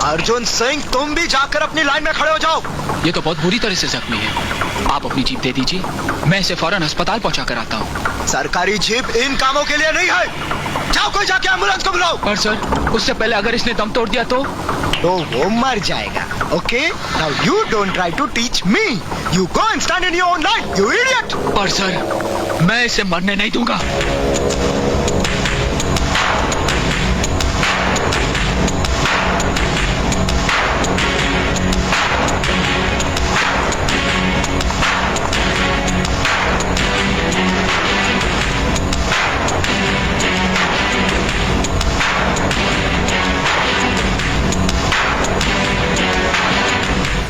अर्जुन सिंह, तुम भी जाकर अपनी लाइन में खड़े हो जाओ। ये तो बहुत बुरी तरह से जख्मी है। आप अपनी जीप दे दीजिए, मैं इसे फौरन अस्पताल पहुंचा कर आता हूँ। सरकारी जीप इन कामों के लिए नहीं है। जाओ कोई जाके एम्बुलेंस को बुलाओ। पर सर, उससे पहले अगर इसने दम तोड़ दिया तो वो मर जाएगा। Okay, now you don't try to teach me. You go and stand in your own line, you idiot. पर सर, मैं इसे मरने नहीं दूंगा।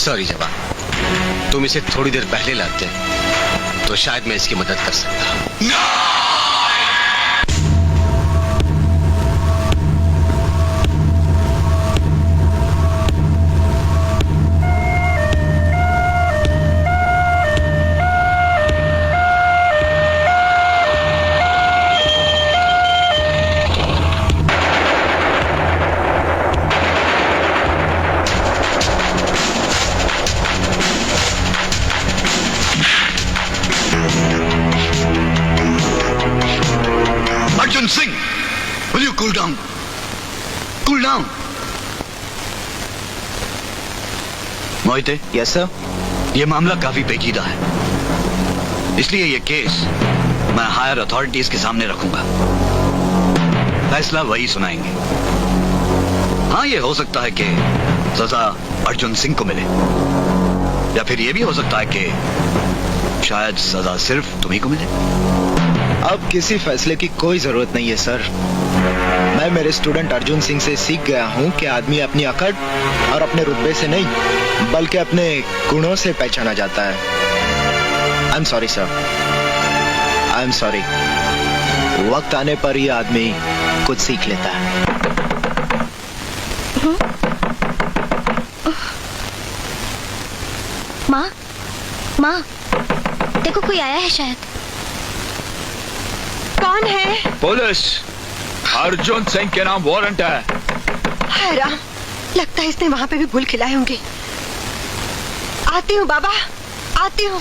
सॉरी जवान, तुम इसे थोड़ी देर पहले लाते तो शायद मैं इसकी मदद कर सकता। Arjun Singh, will you cool down? Cool down. Mohite, yes sir. ये मामला काफी पेचीदा है, इसलिए ये केस मैं हायर अथॉरिटीज के सामने रखूंगा। फैसला वही सुनाएंगे। हाँ, ये हो सकता है कि सजा अर्जुन सिंह को मिले, या फिर ये भी हो सकता है कि शायद सजा सिर्फ तुम्ही को मिले। अब किसी फैसले की कोई जरूरत नहीं है सर। मैं मेरे स्टूडेंट अर्जुन सिंह से सीख गया हूँ कि आदमी अपनी अकड़ और अपने रुतबे से नहीं बल्कि अपने गुणों से पहचाना जाता है। I am sorry sir, I am sorry. वक्त आने पर ही आदमी कुछ सीख लेता है। माँ, माँ, देखो कोई आया है शायद। कौन है? पुलिस। अर्जुन सिंह के नाम वारंट है। हाय राम, लगता है इसने वहाँ पे भी भूल खिलाए होंगे। आती हूँ बाबा, आती हूँ।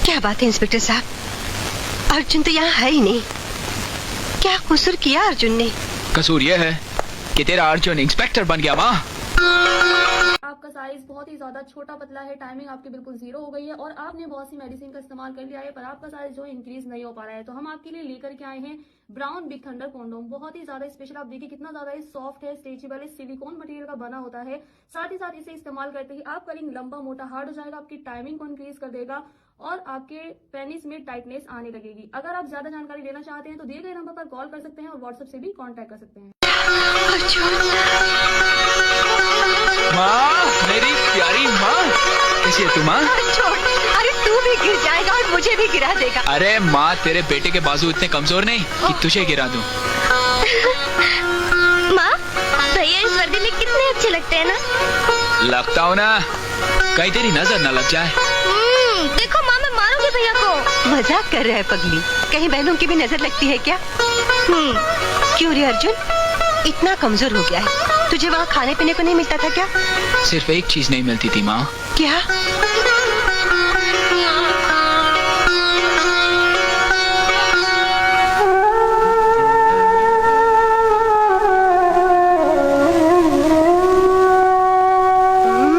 क्या बात है इंस्पेक्टर साहब, अर्जुन तो यहाँ है ही नहीं। क्या कसूर किया अर्जुन ने? कसूर यह है कि तेरा अर्जुन इंस्पेक्टर बन गया। माँ, आपका साइज बहुत ही ज्यादा छोटा पतला है, टाइमिंग आपकी बिल्कुल जीरो हो गई है और आपने बहुत सी मेडिसिन का इस्तेमाल कर लिया है, पर आपका साइज जो इंक्रीज नहीं हो पा रहा है। तो हम आपके लिए लेकर के आए हैं ब्राउन बिग थंडर कॉन्डोम। बहुत ही ज्यादा स्पेशल, आप देखिए कितना ज्यादा सॉफ्ट है, स्ट्रेचेबल है, सिलिकॉन मटेरियल का बना होता है। साथ ही साथ इसे इस्तेमाल करते ही आपका रिंग लंबा मोटा हार्ड हो जाएगा, आपकी टाइमिंग को इंक्रीज कर देगा और आपके पेनिस में टाइटनेस आने लगेगी। अगर आप ज्यादा जानकारी लेना चाहते हैं तो दिए गए नंबर पर कॉल कर सकते हैं और व्हाट्सएप से भी कॉन्टेक्ट कर सकते हैं। माँ, मेरी प्यारी माँ, कैसी है तू माँ? अरे तू भी गिर जाएगा और मुझे भी गिरा देगा। अरे माँ, तेरे बेटे के बाजू इतने कमजोर नहीं कि तुझे गिरा दूं। माँ, भैया इस वर्दी में कितने अच्छे लगते हैं ना। लगता हो ना, कहीं तेरी नजर न लग जाए। देखो माँ, मैं मारूंगी भैया को। मजाक कर रहा है पगली, कहीं बहनों की भी नजर लगती है क्या? क्यों रे अर्जुन, इतना कमजोर हो गया है, तुझे वहाँ खाने पीने को नहीं मिलता था क्या? सिर्फ एक चीज नहीं मिलती थी माँ। क्या?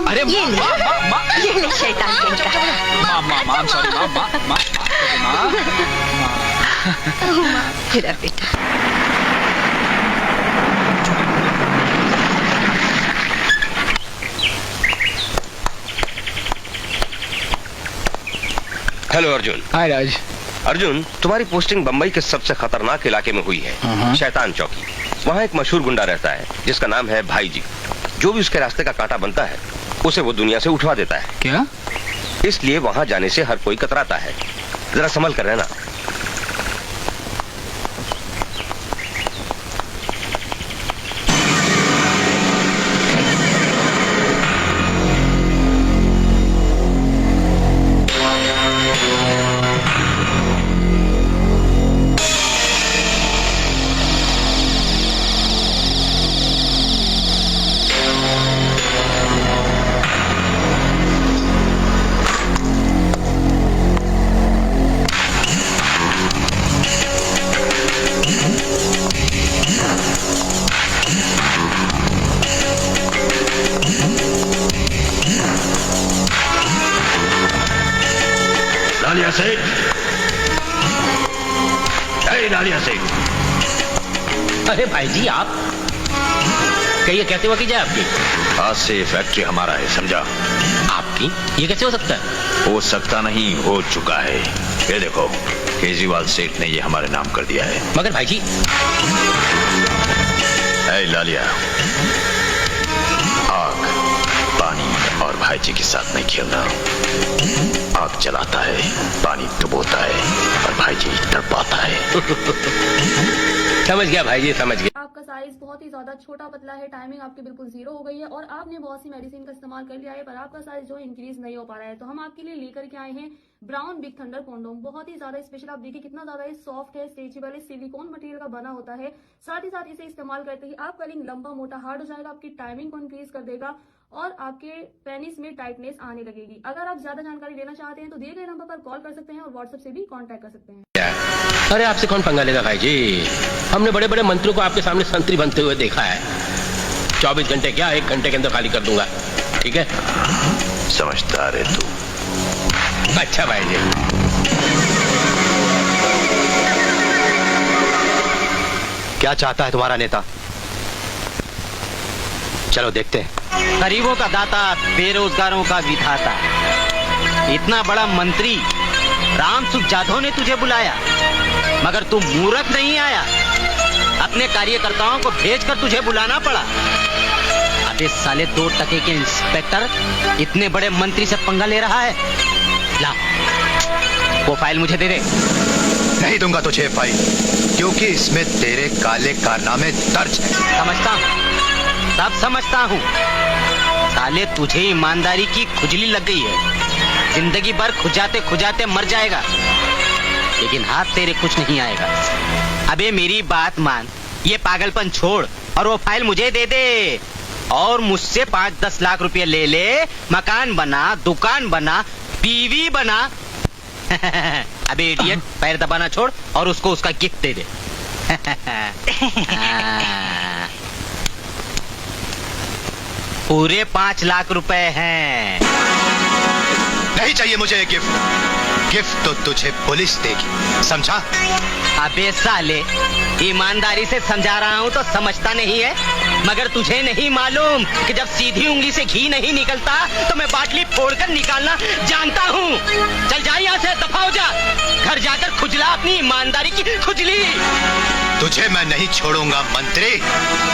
अरे ये ले, ये ले शैतान कहीं का। माँ, सॉरी माँ। तेरा बेटा। हेलो अर्जुन। हाय राज। अर्जुन, तुम्हारी पोस्टिंग बंबई के सबसे खतरनाक इलाके में हुई है, शैतान चौकी। वहाँ एक मशहूर गुंडा रहता है जिसका नाम है भाई जी। जो भी उसके रास्ते का कांटा बनता है उसे वो दुनिया से उठवा देता है। क्या? इसलिए वहाँ जाने से हर कोई कतराता है। जरा संभल कर रहना। लालिया सेठ। अरे भाई जी आप कहिए कैसे वकील है आपकी? आज से ये फैक्ट्री हमारा है, समझा? आपकी? ये कैसे हो सकता है? हो सकता नहीं, हो चुका है। ये देखो, केजरीवाल सेठ ने ये हमारे नाम कर दिया है। मगर भाई जी। ऐ लालिया, आग, पानी और भाई जी के साथ नहीं खेलना। आग जलाता है, पानी डुबोता है और भाई जी तड़पाता है। समझ गया भाई जी, समझ गया। आपका साइज बहुत ही ज्यादा छोटा पतला है, टाइमिंग आपकी बिल्कुल जीरो हो गई है और आपने बहुत सी मेडिसिन का इस्तेमाल कर लिया है पर आपका साइज जो इंक्रीज नहीं हो पा रहा है। तो हम आपके लिए लेकर के आए हैं ब्राउन बिग थंडर कॉन्डोम। बहुत ही ज्यादा स्पेशल, आप देखिए कितना ज्यादा सॉफ्ट है, स्ट्रेचेबल है, सिलिकॉन मटेरियल का बना होता है। साथ ही साथ इसे इस्तेमाल करते ही आपका लिंग लंबा मोटा हार्ड हो जाएगा, आपकी टाइमिंग को इंक्रीज कर देगा और आपके पेनिस में टाइटनेस आने लगेगी। अगर आप ज्यादा जानकारी लेना चाहते हैं तो दिए गए नंबर पर कॉल कर सकते हैं और व्हाट्सएप से भी कांटेक्ट कर सकते हैं। अरे आपसे कौन पंगा लेगा भाई जी? हमने बड़े बड़े मंत्रियों को आपके सामने संतरी बनते हुए देखा है। 24 घंटे क्या, 1 घंटे के अंदर खाली कर दूंगा, ठीक है? समझदार है तू। अच्छा भाई जी। क्या चाहता है तुम्हारा नेता? चलो देखते हैं। गरीबों का दाता, बेरोजगारों का विधाता, इतना बड़ा मंत्री रामसुख जाधव ने तुझे बुलाया मगर तू मूर्ख नहीं आया। अपने कार्यकर्ताओं को भेजकर तुझे बुलाना पड़ा। अबे साले 2 टके के इंस्पेक्टर इतने बड़े मंत्री से पंगा ले रहा है। ला वो फाइल मुझे दे दे। नहीं दूंगा तुझे फाइल, क्योंकि इसमें तेरे काले कारनामे दर्ज है। समझता हूँ, सब समझता हूँ। साले तुझे ईमानदारी की खुजली लग गई है। जिंदगी भर खुजाते खुजाते मर जाएगा लेकिन हाथ तेरे कुछ नहीं आएगा। अबे मेरी बात मान, ये पागलपन छोड़ और वो फाइल मुझे दे दे और मुझसे 5-10 लाख रुपए ले ले। मकान बना, दुकान बना, बीवी बना। अबे इडियट, पैर दबाना छोड़ और उसको उसका गिफ्ट दे दे। पूरे 5 लाख रुपए हैं। नहीं चाहिए मुझे गिफ्ट। गिफ्ट तो तुझे पुलिस देगी, समझा? अबे साले, ईमानदारी से समझा रहा हूँ तो समझता नहीं है। मगर तुझे नहीं मालूम कि जब सीधी उंगली से घी नहीं निकलता तो मैं बाटली फोड़कर निकालना जानता हूँ। चल जा यहाँ से, दफा हो जा। घर जाकर खुजला अपनी ईमानदारी की खुजली। तुझे मैं नहीं छोड़ूंगा मंत्री।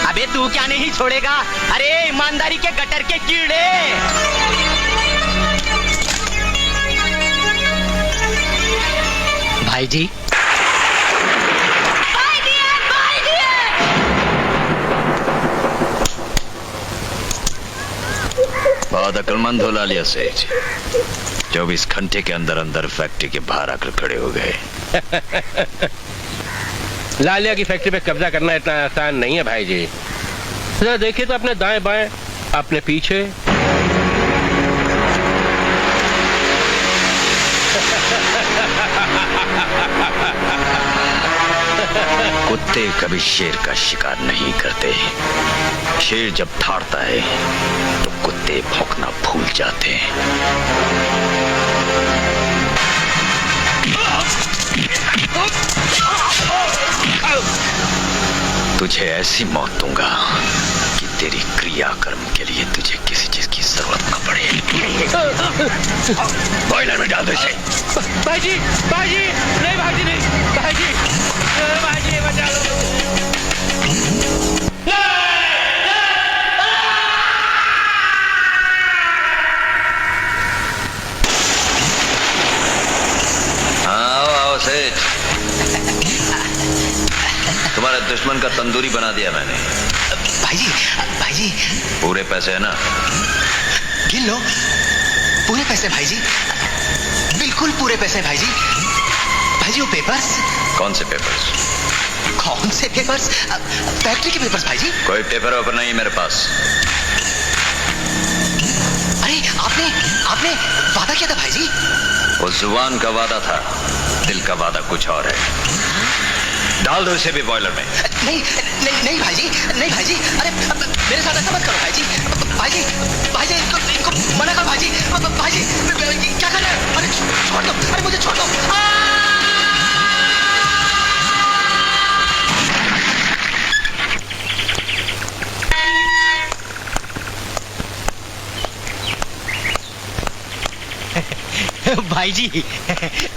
अबे तू क्या नहीं छोड़ेगा? अरे ईमानदारी के गटर के कीड़े। भाई जी, बहुत अक्लमंद हो लालिया सेठ। 24 घंटे के अंदर अंदर फैक्ट्री के बाहर आकर खड़े हो गए। लालिया की फैक्ट्री पे कब्जा करना इतना आसान नहीं है भाई जी। जरा देखिए तो अपने दाएं बाएं, अपने पीछे। कुत्ते कभी शेर का शिकार नहीं करते। शेर जब ठाड़ता है तो कुत्ते भौंकना भूल जाते हैं। तुझे ऐसी मौत दूंगा कि तेरी क्रियाकर्म के लिए तुझे किसी चीज की जरूरत न पड़े। बॉयलर में डाल दो इसे। भाई जी, भाई जी, नहीं भाई जी, नहीं भाई जी, भाई जी बचा लो। आओ आओ सेठ, तुम्हारे दुश्मन का तंदूरी बना दिया मैंने। भाई जी पूरे पैसे है ना? गिन लो। पूरे पैसे भाई जी, बिल्कुल पूरे पैसे भाई जी। भाई जी वो पेपर्स। कौन से पेपर्स? कौन से पेपर्स? फैक्ट्री के पेपर्स भाई जी। कोई पेपर वेपर नहीं मेरे पास। अरे आपने वादा किया था भाई जी। वो जुबान का वादा था, दिल का वादा कुछ और है। डाल दो इसे भी बॉयलर में। नहीं भाई जी, नहीं भाई जी। अरे मेरे साथ ऐसा मत करो भाई जी। भाई जी इनको मना करो भाई जी। भाई जी क्या कर रहे हैं? अरे छोड़ दो, अरे मुझे छोड़ दो। भाई जी,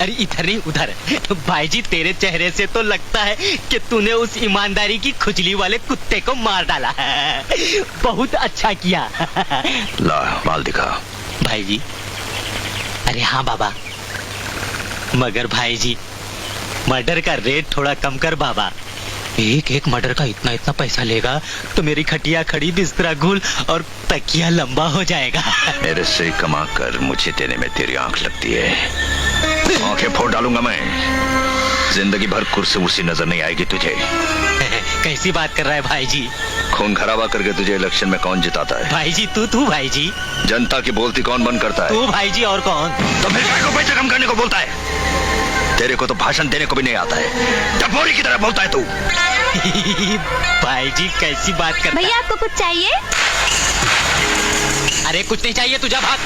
अरे इधर नहीं उधर। भाई जी, तेरे चेहरे से तो लगता है कि तूने उस ईमानदारी की खुजली वाले कुत्ते को मार डाला। बहुत अच्छा किया। ला माल दिखा। भाई जी, अरे हाँ बाबा, मगर भाई जी मर्डर का रेट थोड़ा कम कर बाबा। एक एक मर्डर का इतना इतना पैसा लेगा तो मेरी खटिया खड़ी, बिस्तरा गुल और तकिया लंबा हो जाएगा। मेरे से कमा कर मुझे देने में तेरी आंख लगती है। आंखें फोड़ डालूंगा मैं। जिंदगी भर कुर्सी उर्सी नजर नहीं आएगी तुझे। कैसी बात कर रहा है भाई जी? खून खराबा करके तुझे इलेक्शन में कौन जिताता है? भाई जी तू भाई जी। जनता की बोलती कौन बंद करता है? तू भाई जी, और कौन? तो फिर को पैसे कम करने को बोलता है? तेरे को तो भाषण देने को भी नहीं आता है, डबोरी की तरह बोलता है तू। भाई जी कैसी बात कर रहा है? भैया आपको कुछ चाहिए? अरे कुछ नहीं चाहिए, तुझे भाग।